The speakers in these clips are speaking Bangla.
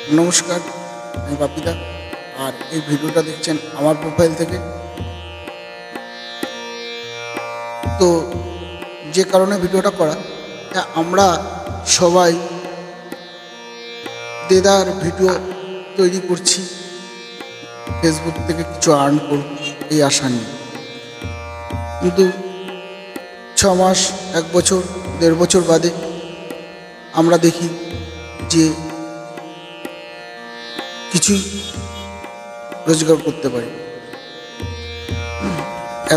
নমস্কার, আমি বাপিদা। আর এই ভিডিওটা দেখছেন আমার প্রোফাইল থেকে। তো যে কারণে ভিডিওটা করা, আমরা সবাই দেদার ভিডিও তৈরি করছি ফেসবুক থেকে কিছু আর্ন করব এই আশা নিয়ে। কিন্তু 6 মাস, 1 বছর, 1.5 বছর বাদে আমরা দেখি যে কিছুই রোজগার করতে পারি।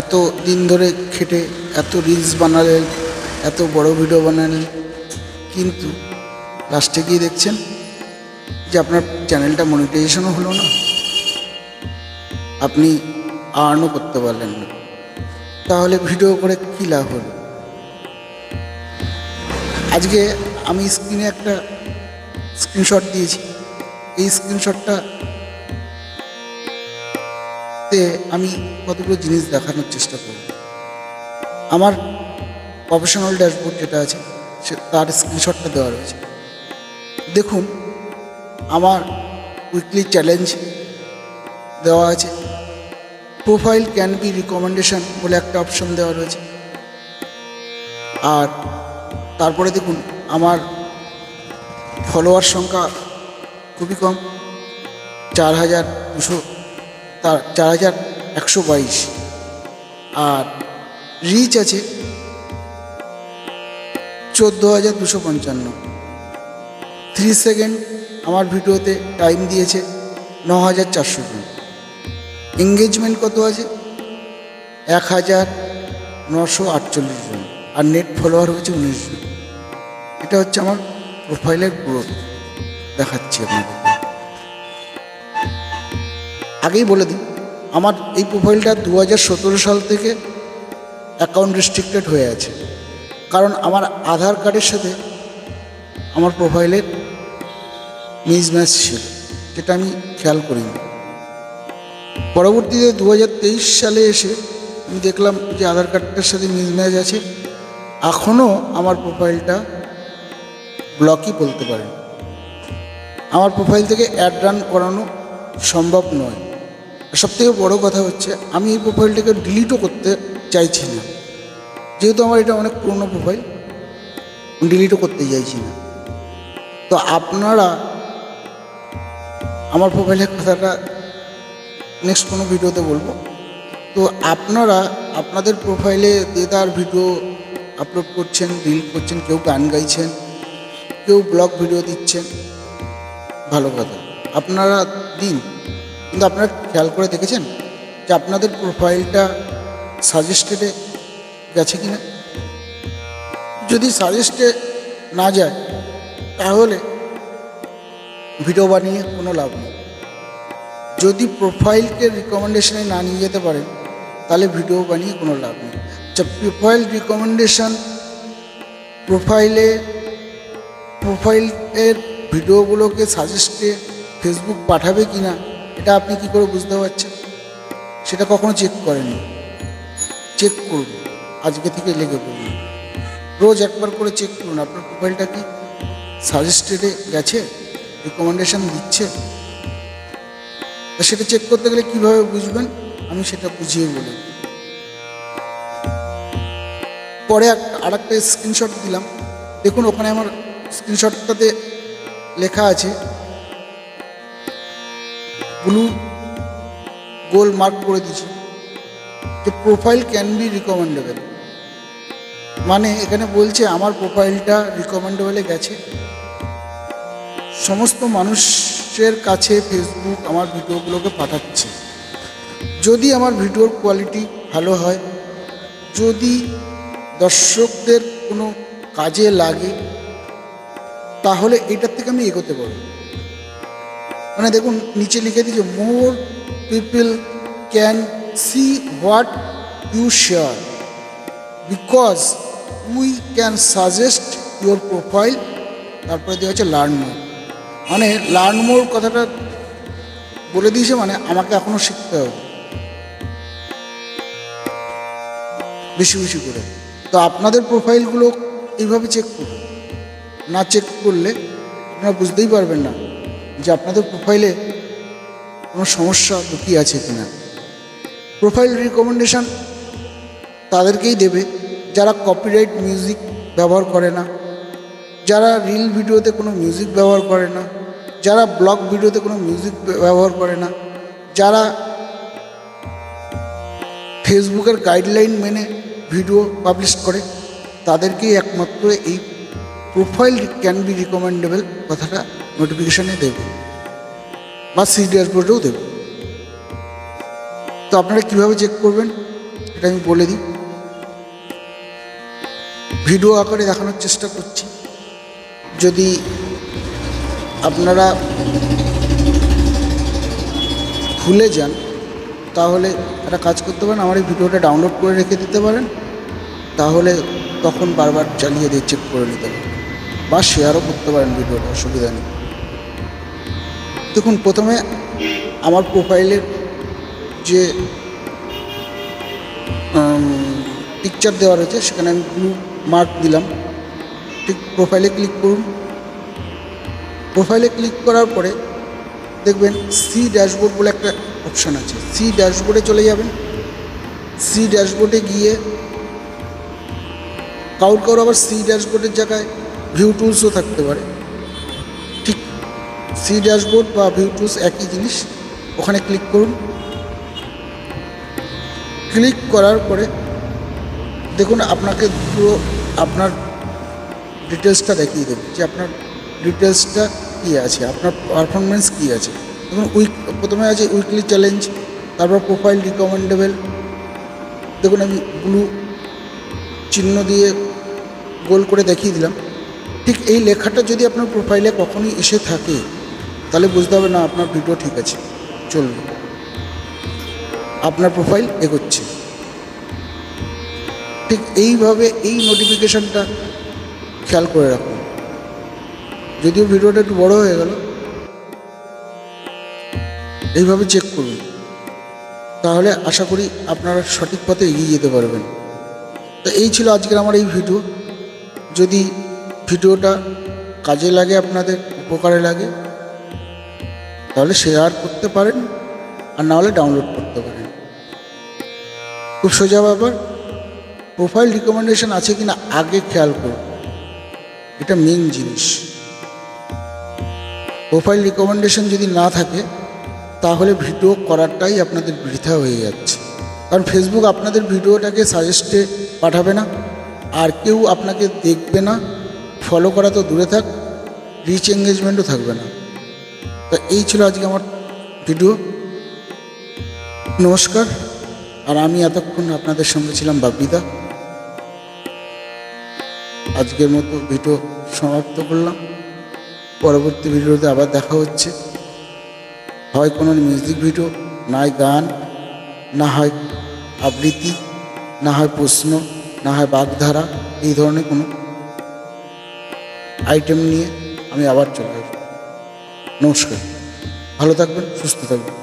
এত দিন ধরে খেটে এত রিলস বানালেন, এত বড় ভিডিও বানালেন, কিন্তু লাস্টে গিয়ে দেখছেন যে আপনার চ্যানেলটা মনিটাইজেশনও হলো না, আপনি আর্নও করতে পারলেন না। তাহলে ভিডিও করে কী লাভ হলো? আজকে আমি স্ক্রিনে একটা স্ক্রিনশট দিয়েছি। এই স্ক্রিনশটটাতে আমি কতগুলো জিনিস দেখানোর চেষ্টা করব। আমার প্রফেশনাল ড্যাশবোর্ড যেটা আছে তার স্ক্রিনশটটা দেওয়া রয়েছে। দেখুন, আমার উইকলি চ্যালেঞ্জ দেওয়া আছে। প্রোফাইল ক্যান বি রিকমেন্ডেশন বলে একটা অপশন দেওয়া রয়েছে। আর তারপরে দেখুন, আমার ফলোয়ার সংখ্যা খুবই কম, 4122। আর রিচ আছে 14,255। 3 সেকেন্ড আমার ভিডিওতে টাইম দিয়েছে 9,400 জন। এঙ্গেজমেন্ট কত আছে? 1,948 জন। আর নেট ফলোয়ার হয়েছে 19 জন। এটা হচ্ছে আমার প্রোফাইলের গ্রোথ দেখাচ্ছি আপনাদের। আগেই বলে দিই, আমার এই প্রোফাইলটা 2017 সাল থেকে অ্যাকাউন্ট রেস্ট্রিক্টেড হয়ে আছে, কারণ আমার আধার কার্ডের সাথে আমার প্রোফাইলের মিসম্যাচ ছিল, যেটা আমি খেয়াল করিনি। পরবর্তীতে 2023 সালে এসে আমি দেখলাম যে আধার কার্ডটার সাথে মিসম্যাচ আছে। এখনও আমার প্রোফাইলটা ব্লকই বলতে পারেন। আমার প্রোফাইল থেকে অ্যাড রান করানো সম্ভব নয়। সবথেকে বড় কথা হচ্ছে, আমি এই প্রোফাইলটাকে ডিলিটও করতে চাইছি না, যেহেতু আমার এটা অনেক পুরনো প্রোফাইল, ডিলিটও করতে চাইছি না। তো আপনারা আমার প্রোফাইলের কথাটা নেক্সট কোনো ভিডিওতে বলবো। তো আপনারা আপনাদের প্রোফাইলে দেদার ভিডিও আপলোড করছেন, রিল করছেন, কেউ গান গাইছেন, কেউ ব্লগ ভিডিও দিচ্ছেন, ভালো কথা, আপনারা দিন। কিন্তু আপনারা খেয়াল করে দেখেছেন যে আপনাদের প্রোফাইলটা সাজেস্টেডে গেছে কি না? যদি সাজেস্টে না যায় তাহলে ভিডিও বানিয়ে কোনো লাভ নেই। যদি প্রোফাইলকে রিকমেন্ডেশনে না নিয়ে যেতে পারেন তাহলে ভিডিও বানিয়ে কোনো লাভ নেই। প্রোফাইল রিকমেন্ডেশন, প্রোফাইলের ভিডিওগুলোকে সাজেস্টে ফেসবুক পাঠাবে কি না, এটা আপনি কি করে বুঝতে পারছেন? সেটা কখনো চেক করেননি। চেক করুন, আজকে থেকে লেগে পড়ুন, রোজ একবার করে চেক করুন আপনার প্রোফাইলটা কি সাজেস্টেডে গেছে, রিকমেন্ডেশন দিচ্ছে। তা সেটা চেক করতে গেলে কীভাবে বুঝবেন, আমি সেটা বুঝিয়ে বলি। পরে আরেকটা স্ক্রিনশট দিলাম, দেখুন ওখানে আমার স্ক্রিনশটটাতে লেখা আছে, ব্লু গোল মার্ক করে দিয়েছি যে প্রোফাইল ক্যান বি রিকমেন্ডেবল। মানে এখানে বলছে আমার প্রোফাইলটা রিকমেন্ডেবলে গেছে। সমস্ত মানুষের কাছে ফেসবুক আমার ভিডিওগুলোকে পাঠাচ্ছে। যদি আমার ভিডিওর কোয়ালিটি ভালো হয়, যদি দর্শকদের কোনো কাজে লাগে, তাহলে এটার থেকে আমি এগোতে পারব। মানে দেখুন নিচে লিখে দিয়েছে, more people can see what you share because we can suggest your profile. তারপরে দেওয়া হচ্ছে লার্ন মোর। মানে লার্ন মোর কথাটা বলে দিয়েছে, মানে আমাকে এখনও শিখতে হবে বেশি বেশি করে। তো আপনাদের প্রোফাইলগুলো এইভাবে চেক করুন, না চেক করলে আপনারা বুঝতেই পারবেন না যে আপনাদের প্রোফাইলে কোনো সমস্যা লুকিয়ে আছে কিনা। প্রোফাইল রিকমেন্ডেশন তাদেরকেই দেবে যারা কপিরাইট মিউজিক ব্যবহার করে না, যারা রিল ভিডিওতে কোনো মিউজিক ব্যবহার করে না, যারা ব্লগ ভিডিওতে কোনো মিউজিক ব্যবহার করে না, যারা ফেসবুকের গাইডলাইন মেনে ভিডিও পাবলিশ করে, তাদেরকেই একমাত্র এই প্রোফাইল ক্যান বি রিকমেন্ডেবল কথাটা নোটিফিকেশানে দেবে বা সি ড্যাশবোর্ডেও দেবে। তো আপনারা কীভাবে চেক করবেন এটা আমি বলে দিই। ভিডিও আকারে দেখানোর চেষ্টা করছি। যদি আপনারা ভুলে যান তাহলে একটা কাজ করতে পারেন, আমার এই ভিডিওটা ডাউনলোড করে রেখে দিতে পারেন, তাহলে তখন বারবার চালিয়ে দিয়ে চেক করে নিতে পারেন বা শেয়ারও করতে পারেন ভিডিওটা, অসুবিধা নেই। দেখুন, প্রথমে আমার প্রোফাইলের যে পিকচার দেওয়া রয়েছে সেখানে আমি ব্লু মার্ক দিলাম। ঠিক প্রোফাইলে ক্লিক করুন। প্রোফাইলে ক্লিক করার পরে দেখবেন সি ড্যাশবোর্ড বলে একটা অপশান আছে। সি ড্যাশবোর্ডে চলে যাবেন। সি ড্যাশবোর্ডে গিয়ে কারোর আবার সি ড্যাশবোর্ডের জায়গায় ভিউ টুলসও থাকতে পারে। ঠিক সি ড্যাশবোর্ড বা ভিউ টুলস একই জিনিস, ওখানে ক্লিক করুন। ক্লিক করার পরে দেখুন আপনাকে পুরো আপনার ডিটেলসটা দেখিয়ে দেবে যে আপনার ডিটেলসটা কী আছে, আপনার পারফরমেন্স কী আছে। দেখুন প্রথমে আছে উইকলি চ্যালেঞ্জ, তারপর প্রোফাইল রিকমেন্ডেবল। দেখুন আমি ব্লু চিহ্ন দিয়ে গোল করে দেখিয়ে দিলাম। ঠিক এই লেখাটা যদি আপনার প্রোফাইলে কখনই এসে থাকে তাহলে বুঝতে হবে না আপনার ভিডিও ঠিক আছে, চলবে, আপনার প্রোফাইল এগোচ্ছে। ঠিক এইভাবে এই নোটিফিকেশানটা খেয়াল করে রাখুন। যদিও ভিডিওটা একটু বড় হয়ে গেল, এইভাবে চেক করুন, তাহলে আশা করি আপনারা সঠিক পথে এগিয়ে যেতে পারবেন। তো এই ছিল আজকের আমার এই ভিডিও। যদি ভিডিওটা কাজে লাগে, আপনাদের উপকারে লাগে, তাহলে শেয়ার করতে পারেন, আর না হলে ডাউনলোড করতে পারেন। খুব সোজা ব্যাপার। প্রোফাইল রিকমেন্ডেশন আছে কিনা আগে খেয়াল করুন, এটা মেন জিনিস। প্রোফাইল রিকমেন্ডেশন যদি না থাকে তাহলে ভিডিও করাটাই আপনাদের বৃথা হয়ে যাচ্ছে। কারণ ফেসবুক আপনাদের ভিডিওটাকে সাজেস্টে পাঠাবে না, আর কেউ আপনাকে দেখবে না, ফলো করা তো দূরে থাক, রিচ এঙ্গেজমেন্টও থাকবে না। তো এই ছিল আজকে আমার ভিডিও। নমস্কার। আর আমি এতক্ষণ আপনাদের সঙ্গে ছিলাম বাপিদা। আজকের মতো ভিডিও সমাপ্ত করলাম। পরবর্তী ভিডিওতে আবার দেখা হচ্ছে। হয় কোনো মিউজিক ভিডিও, নয় গান, না হয় আবৃত্তি, না হয় প্রশ্ন, না হয় বাগধারা, এই ধরনের কোনো আইটেম নিয়ে আমি আবার চলে আসবো। নমস্কার। ভালো থাকবেন, সুস্থ থাকবেন।